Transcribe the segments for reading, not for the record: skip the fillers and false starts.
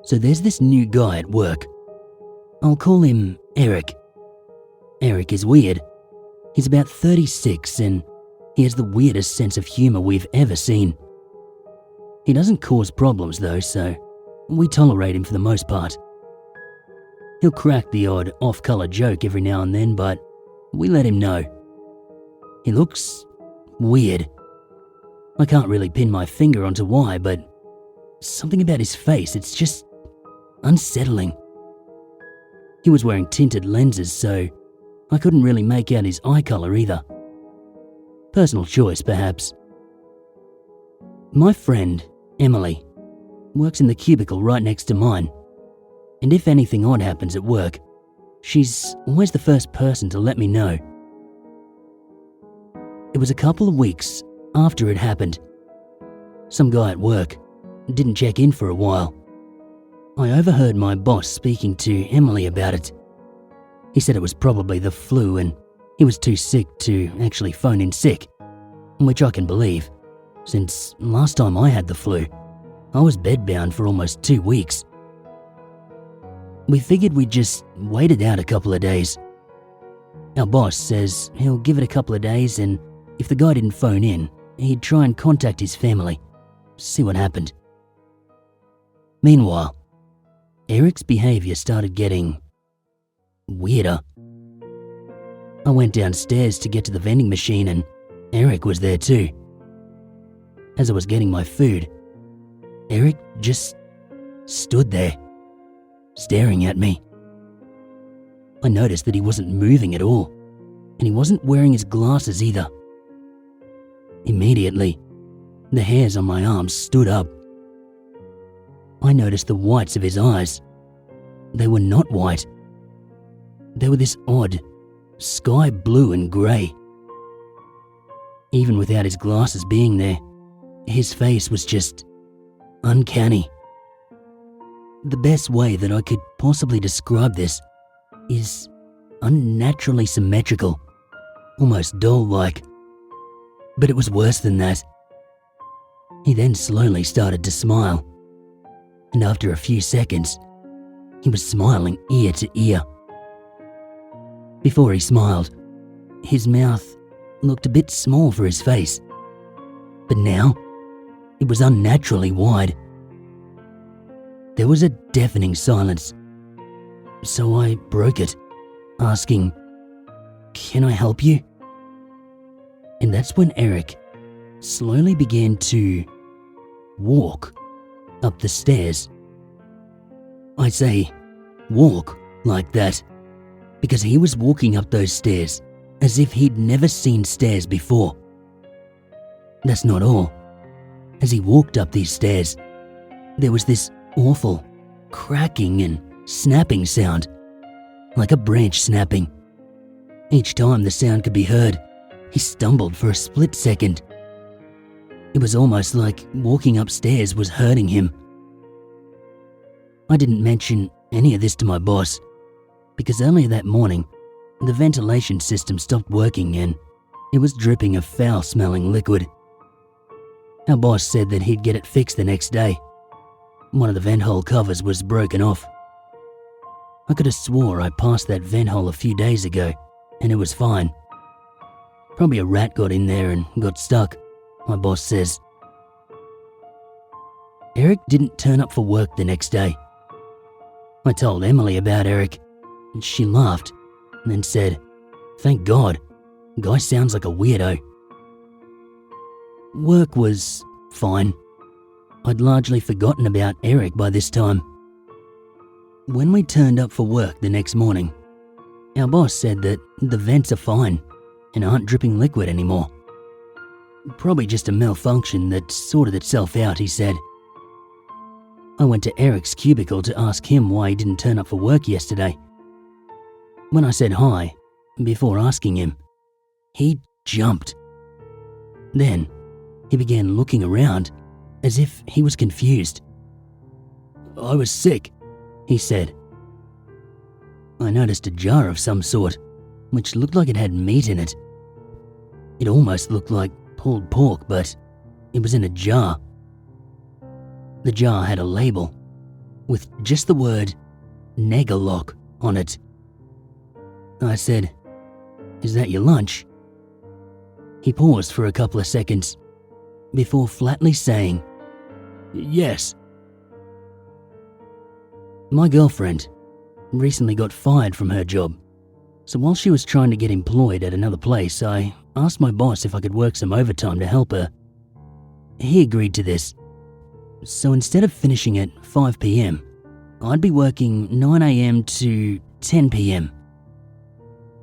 So there's this new guy at work. I'll call him Eric. Eric is weird. He's about 36 and he has the weirdest sense of humor we've ever seen. He doesn't cause problems though, so we tolerate him for the most part. He'll crack the odd off-color joke every now and then, but we let him know. He looks weird. I can't really pin my finger onto why, but something about his face, it's just unsettling. He was wearing tinted lenses, so I couldn't really make out his eye color either. Personal choice, perhaps. My friend, Emily, works in the cubicle right next to mine, and if anything odd happens at work, she's always the first person to let me know. It was a couple of weeks after it happened. Some guy at work didn't check in for a while. I overheard my boss speaking to Emily about it. He said it was probably the flu and he was too sick to actually phone in sick, which I can believe, since last time I had the flu, I was bedbound for almost 2 weeks. We figured we'd just wait it out a couple of days. Our boss says he'll give it a couple of days, and if the guy didn't phone in, he'd try and contact his family, see what happened. Meanwhile, Eric's behavior started getting weirder. I went downstairs to get to the vending machine and Eric was there too. As I was getting my food, Eric just stood there, staring at me. I noticed that he wasn't moving at all, and he wasn't wearing his glasses either. Immediately, the hairs on my arms stood up. I noticed the whites of his eyes. They were not white. They were this odd, sky blue and grey. Even without his glasses being there, his face was just uncanny. The best way that I could possibly describe this is unnaturally symmetrical, almost doll-like. But it was worse than that. He then slowly started to smile, and after a few seconds, he was smiling ear to ear. Before he smiled, his mouth looked a bit small for his face, but now it was unnaturally wide. There was a deafening silence, so I broke it, asking, "Can I help you?" And that's when Eric slowly began to walk up the stairs. I say walk like that because he was walking up those stairs as if he'd never seen stairs before. That's not all. As he walked up these stairs, there was this awful cracking and snapping sound, like a branch snapping. Each time the sound could be heard, he stumbled for a split second. It was almost like walking upstairs was hurting him. I didn't mention any of this to my boss, because earlier that morning, the ventilation system stopped working and it was dripping a foul-smelling liquid. Our boss said that he'd get it fixed the next day. One of the vent hole covers was broken off. I could have swore I passed that vent hole a few days ago and it was fine. Probably a rat got in there and got stuck, my boss says. Eric didn't turn up for work the next day. I told Emily about Eric, and she laughed and then said, "Thank God, guy sounds like a weirdo." Work was fine. I'd largely forgotten about Eric by this time. When we turned up for work the next morning, our boss said that the vents are fine and aren't dripping liquid anymore. Probably just a malfunction that sorted itself out, he said. I went to Eric's cubicle to ask him why he didn't turn up for work yesterday. When I said hi, before asking him, he jumped. Then, he began looking around as if he was confused. "I was sick," he said. I noticed a jar of some sort, which looked like it had meat in it. It almost looked like pulled pork, but it was in a jar. The jar had a label, with just the word Negalock on it. I said, "Is that your lunch?" He paused for a couple of seconds before flatly saying, "Yes." My girlfriend recently got fired from her job, so while she was trying to get employed at another place, I asked my boss if I could work some overtime to help her. He agreed to this. So instead of finishing at 5 p.m, I'd be working 9 a.m. to 10 p.m.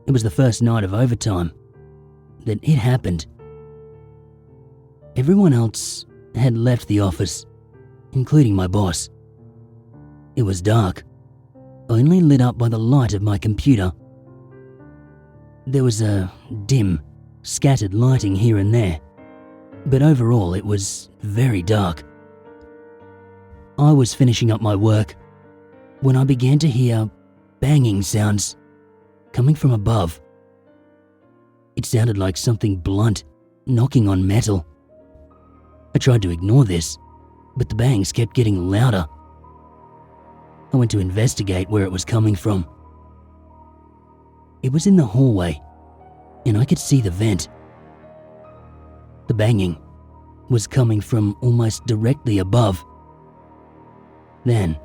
It was the first night of overtime that it happened. Everyone else had left the office, including my boss. It was dark, only lit up by the light of my computer. There was a dim, scattered lighting here and there, but overall it was very dark. I was finishing up my work when I began to hear banging sounds coming from above. It sounded like something blunt knocking on metal. I tried to ignore this, but the bangs kept getting louder. I went to investigate where it was coming from. It was in the hallway, and I could see the vent. The banging was coming from almost directly above. Then,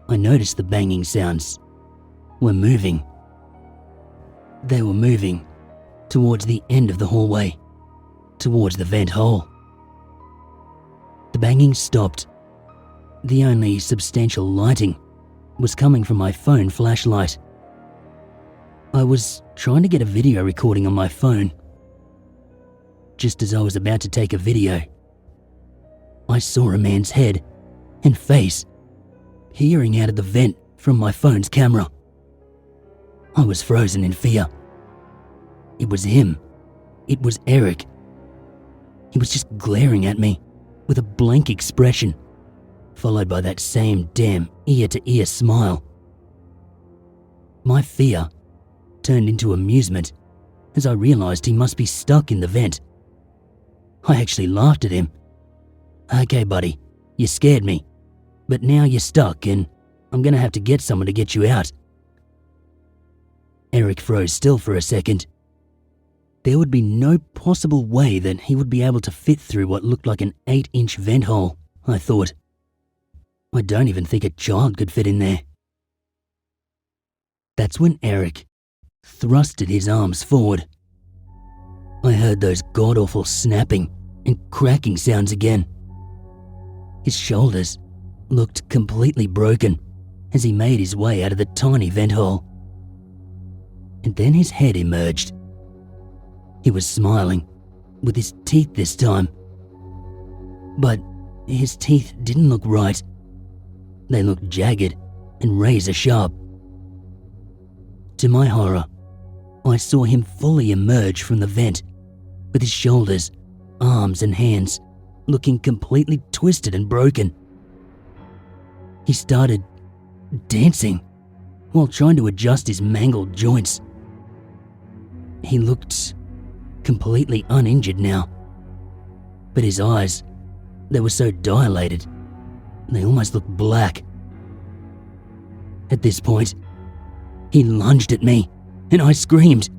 I noticed the banging sounds were moving. They were moving towards the end of the hallway, towards the vent hole. The banging stopped. The only substantial lighting was coming from my phone flashlight. I was trying to get a video recording on my phone. Just as I was about to take a video, I saw a man's head and face peering out of the vent from my phone's camera. I was frozen in fear. It was him. It was Eric. He was just glaring at me with a blank expression, followed by that same damn ear-to-ear smile. My fear turned into amusement as I realized he must be stuck in the vent. I actually laughed at him. "Okay, buddy, you scared me, but now you're stuck and I'm gonna have to get someone to get you out." Eric froze still for a second. There would be no possible way that he would be able to fit through what looked like an 8-inch vent hole, I thought. I don't even think a child could fit in there. That's when Eric thrusted his arms forward. I heard those god-awful snapping and cracking sounds again. His shoulders looked completely broken as he made his way out of the tiny vent hole. And then his head emerged. He was smiling, with his teeth this time. But his teeth didn't look right. They looked jagged and razor sharp. To my horror, I saw him fully emerge from the vent, with his shoulders, arms and hands looking completely twisted and broken. He started dancing while trying to adjust his mangled joints. He looked completely uninjured now, but his eyes, they were so dilated, they almost looked black. At this point, he lunged at me, and I screamed.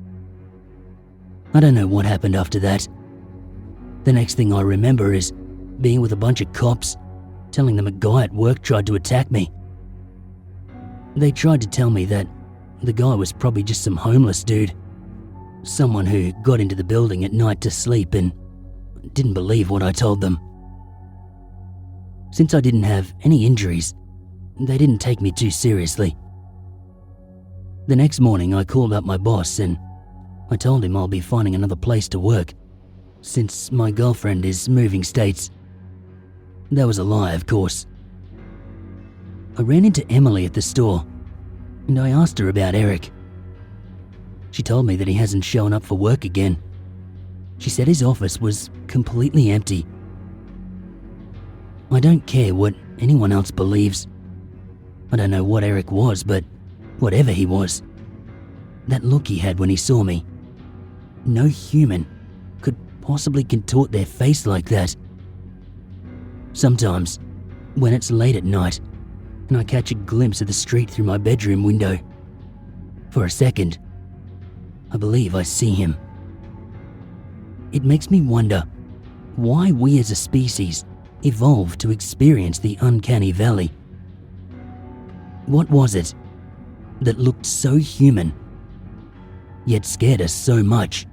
I don't know what happened after that. The next thing I remember is being with a bunch of cops, telling them a guy at work tried to attack me. They tried to tell me that the guy was probably just some homeless dude, someone who got into the building at night to sleep and didn't believe what I told them. Since I didn't have any injuries, they didn't take me too seriously. The next morning I called up my boss and I told him I'll be finding another place to work, since my girlfriend is moving states. That was a lie, of course. I ran into Emily at the store and I asked her about Eric. She told me that he hasn't shown up for work again. She said his office was completely empty. I don't care what anyone else believes. I don't know what Eric was, but whatever he was, that look he had when he saw me, no human could possibly contort their face like that. Sometimes, when it's late at night and I catch a glimpse of the street through my bedroom window. For a second, I believe I see him. It makes me wonder why we as a species evolved to experience the uncanny valley. What was it that looked so human, yet scared us so much?